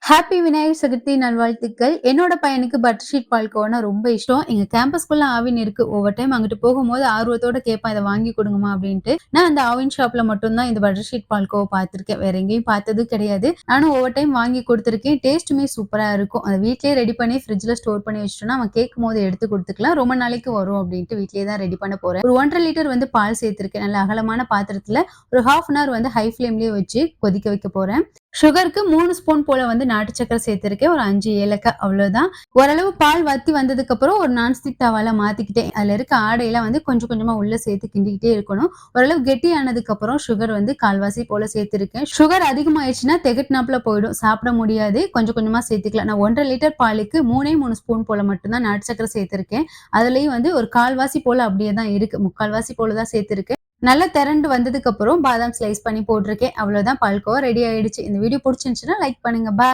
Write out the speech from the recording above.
Happy Vinayagar Chaturthi நல்வாழ்த்துக்கள். என்னோட பையனுக்கு பட்டர் ஷீட் பால்கோவானா ரொம்ப இஷ்டம். எங்க கேம்பஸ்க்குள்ள ஆவின் இருக்கு. ஒவ்வொரு டைம் அங்கிட்டு போகும்போது ஆர்வத்தோட கேட்பான், "இத வாங்கி குடுங்கம்மா" அப்படின்ட்டு. நான் அந்த ஆவின் ஷாப்ல மட்டும் தான் இந்த பட்டர் ஷீட் பால்கோவா பார்த்துருக்கேன். வேற எங்கேயும் பார்த்தது கிடையாது. நானும் ஒவ்வொரு டைம் வாங்கி குடுத்துருக்கேன். டேஸ்ட்டுமே சூப்பரா இருக்கும். அத வீட்லயே ரெடி பண்ணி ஃப்ரிட்ஜ்ல ஸ்டோர் பண்ணி வச்சுட்டோம்னா, அவன் கேட்கும்போது எடுத்து குடுத்துக்கலாம். ரொம்ப நாளைக்கு வரும் அப்படின்ட்டு வீட்லயே தான் ரெடி பண்ண போறேன். ஒரு 1 1/2 லிட்டர் வந்து பால் சேர்த்துருக்கேன். நல்ல அகலமான பாத்திரத்துல ஒரு 1/2 அன் ஹவர் வந்து ஹை ஃப்ளேம்லயே வச்சு கொதிக்க வைக்க போறேன். சுகருக்கு 3 ஸ்பூன் போல வந்து நாட்டு சர்க்கரை சேர்த்திருக்கேன். ஒரு 5 ஏலக்காய் அவ்வளோதான். ஓரளவு பால் வத்தி வந்ததுக்கப்புறம் ஒரு நான்ஸ்டிக் தவால மாத்திக்கிட்டேன். அதுல இருக்க ஆடையெல்லாம் வந்து கொஞ்சம் கொஞ்சமா உள்ள சேர்த்து கிண்டிக்கிட்டே இருக்கணும். ஓரளவு கெட்டியானதுக்கப்புறம் சுகர் வந்து 1/4 போல சேர்த்திருக்கேன். சுகர் அதிகமாயிருச்சுன்னா திகட்டுனாப்புல போயிடும். சாப்பிட முடியாது. கொஞ்சம் கொஞ்சமா சேர்த்துக்கலாம். நான் 1 1/2 லிட்டர் பாலுக்கு 3 ஸ்பூன் போல மட்டும் தான் நாட்டு சர்க்கரை சேர்த்திருக்கேன். அதுலயும் வந்து ஒரு 1/4 போல அப்படியே தான் இருக்கு. 3/4 போல தான் சேர்த்திருக்கேன். நல்லா திரண்டு வந்ததுக்கு அப்புறம் பாதாம் ஸ்லைஸ் பண்ணி போட்டிருக்கேன். அவ்வளோதான் பால்கோவா ரெடி ஆயிடுச்சு. இந்த வீடியோ புடிச்சிருந்துச்சுன்னா லைக் பண்ணுங்க. பாய்.